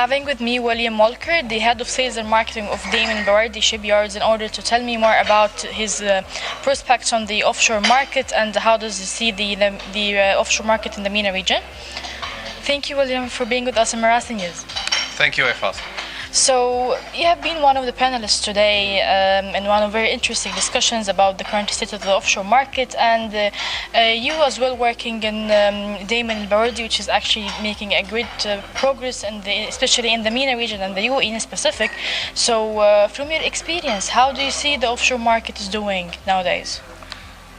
having with me William Walker, the head of sales and marketing of Damon Bawardi Shipyards, in order to tell me more about his prospects on the offshore market and how does he see the offshore market in the MENA region. Thank you, William, for being with us in Marasi News. Thank you, Efat. So, you have been one of the panelists today in one of very interesting discussions about the current state of the offshore market, and you as well working in Damon Bawardi, which is actually making a great progress, especially in the MENA region and the UAE in specific. So, from your experience, how do you see the offshore market is doing nowadays?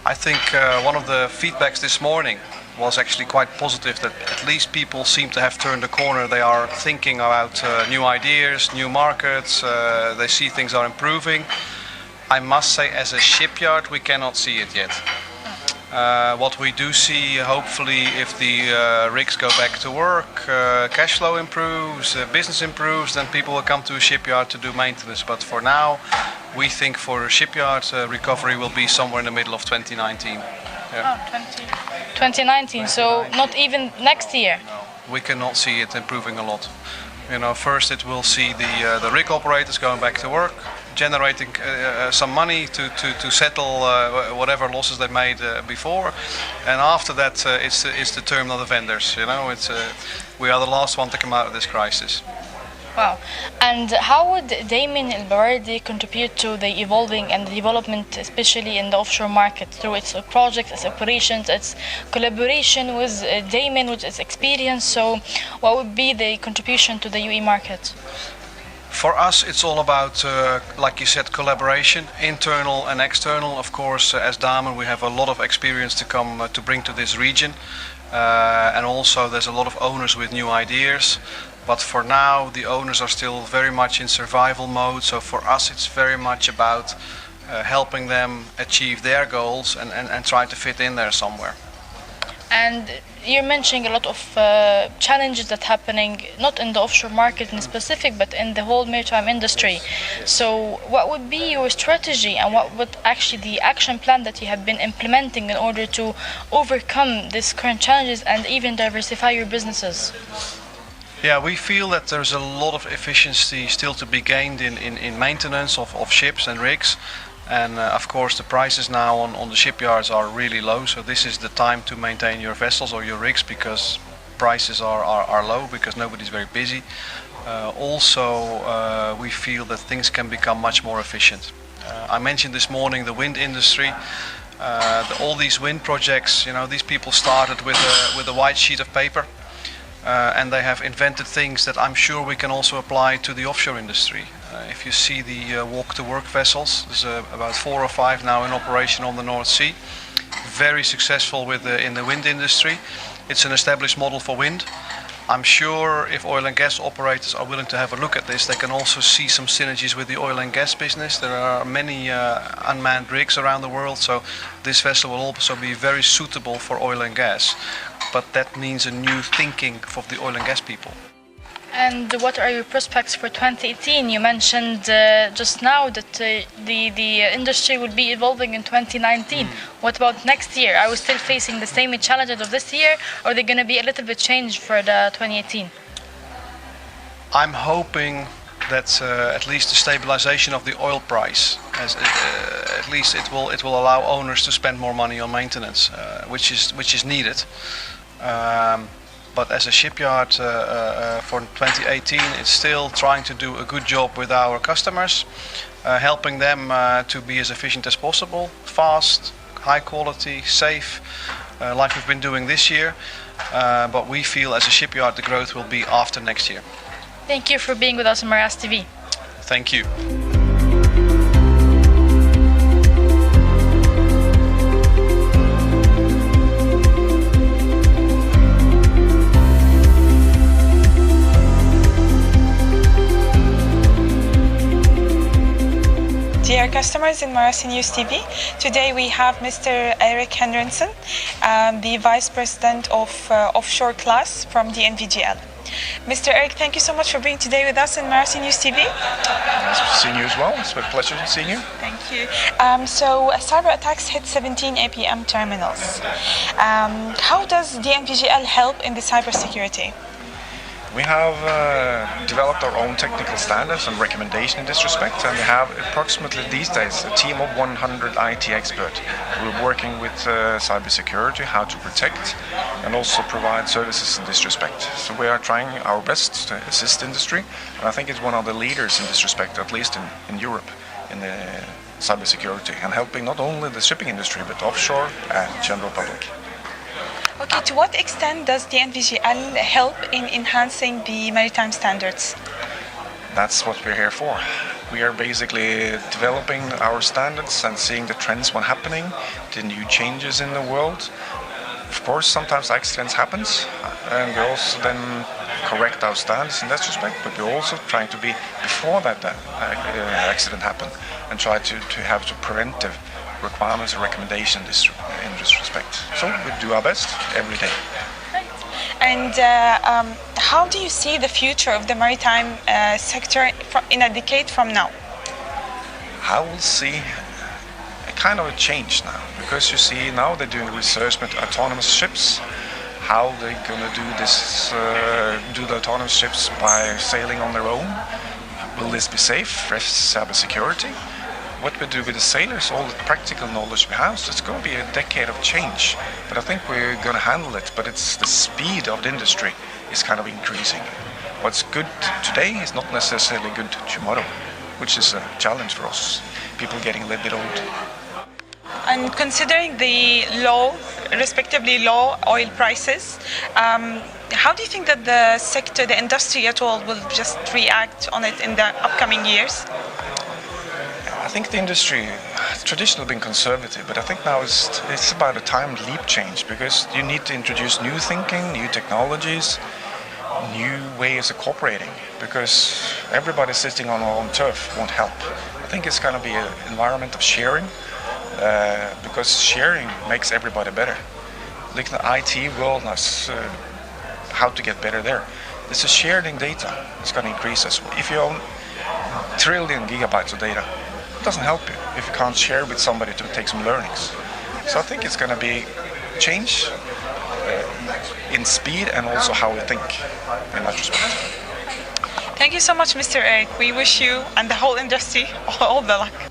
I think one of the feedbacks this morning was actually quite positive, that at least people seem to have turned the corner. They are thinking about new ideas, new markets, they see things are improving. I must say, as a shipyard, we cannot see it yet. What we do see, hopefully, if the rigs go back to work, cash flow improves, business improves, then people will come to a shipyard to do maintenance. But for now, we think for a shipyard, recovery will be somewhere in the middle of 2019. Yeah. 2019, so not even next year? No, we cannot see it improving a lot. First it will see the rig operators going back to work, generating some money to settle whatever losses they made before, and after that it's the turn of the vendors. We are the last one to come out of this crisis. Wow. And how would Damon Bawardi contribute to the evolving and the development, especially in the offshore market, through its projects, its operations, its collaboration with Damon, with its experience? So what would be the contribution to the UAE market? For us, it's all about, like you said, collaboration, internal and external. Of course, as Damon, we have a lot of experience to bring to this region. And also there's a lot of owners with new ideas. But for now, the owners are still very much in survival mode. So for us, it's very much about helping them achieve their goals and try to fit in there somewhere. And you're mentioning a lot of challenges that are happening, not in the offshore market in specific, but in the whole maritime industry. So what would be your strategy, and what would actually the action plan that you have been implementing in order to overcome these current challenges and even diversify your businesses? Yeah, we feel that there's a lot of efficiency still to be gained in maintenance of ships and rigs. And of course the prices now on the shipyards are really low, so this is the time to maintain your vessels or your rigs, because prices are low, because nobody's very busy. Also, we feel that things can become much more efficient. I mentioned this morning the wind industry. All these wind projects, these people started with a white sheet of paper. And they have invented things that I'm sure we can also apply to the offshore industry. If you see the walk-to-work vessels, there's about 4 or 5 now in operation on the North Sea. Very successful in the wind industry. It's an established model for wind. I'm sure if oil and gas operators are willing to have a look at this, they can also see some synergies with the oil and gas business. There are many unmanned rigs around the world, so this vessel will also be very suitable for oil and gas. But that means a new thinking for the oil and gas people. And what are your prospects for 2018? You mentioned just now that the industry will be evolving in 2019. What about next year? Are we still facing the same challenges of this year, or are they going to be a little bit changed for the 2018? I'm hoping that at least the stabilization of the oil price, at least it will allow owners to spend more money on maintenance, which is needed. But as a shipyard for 2018, it's still trying to do a good job with our customers, helping them to be as efficient as possible, fast, high quality, safe, like we've been doing this year. But we feel as a shipyard the growth will be after next year. Thank you for being with us on Marasi TV. Thank you. Dear customers in Marasi News TV, today we have Mr. Eric Henriksen, the Vice President of Offshore Class from the NVGL. Mr. Eric, thank you so much for being today with us in Marasi News TV. Nice to see you as well. It's a pleasure seeing you. Thank you. So cyber attacks hit 17 APM terminals. How does the NVGL help in the cybersecurity? We have developed our own technical standards and recommendation in this respect, and we have approximately these days a team of 100 IT experts. We're working with cybersecurity, how to protect, and also provide services in this respect. So we are trying our best to assist industry, and I think it's one of the leaders in this respect, at least in Europe, in the cybersecurity, and helping not only the shipping industry but offshore and general public. Okay, to what extent does the NVGL help in enhancing the maritime standards? That's what we're here for. We are basically developing our standards and seeing the trends when happening, the new changes in the world. Of course, sometimes accidents happen, and we also then correct our standards in that respect, but we're also trying to be before that accident happen and try to have the preventive requirements and recommendations in this respect. So we do our best every day. And how do you see the future of the maritime sector in a decade from now? I will see a kind of a change now, because you see now they're doing research with autonomous ships. How they're going to do this, do the autonomous ships by sailing on their own? Will this be safe? Fresh cybersecurity? What we do with the sailors, all the practical knowledge we have, so it's going to be a decade of change. But I think we're going to handle it, but it's the speed of the industry is kind of increasing. What's good today is not necessarily good tomorrow, which is a challenge for us, people getting a little bit old. And considering the respectively low oil prices, how do you think that the sector, the industry at all, will just react on it in the upcoming years? I think the industry has traditionally been conservative, but I think now it's about a time leap change, because you need to introduce new thinking, new technologies, new ways of cooperating, because everybody sitting on our own turf won't help. I think it's going to be an environment of sharing, because sharing makes everybody better. Like the IT world knows how to get better there. This is sharing data. It's going to increase as well. If you own trillion gigabytes of data, it doesn't help you if you can't share with somebody to take some learnings. So I think it's going to be change in speed and also how we think in that respect. Thank you so much, Mr. Eric. We wish you and the whole industry all the luck.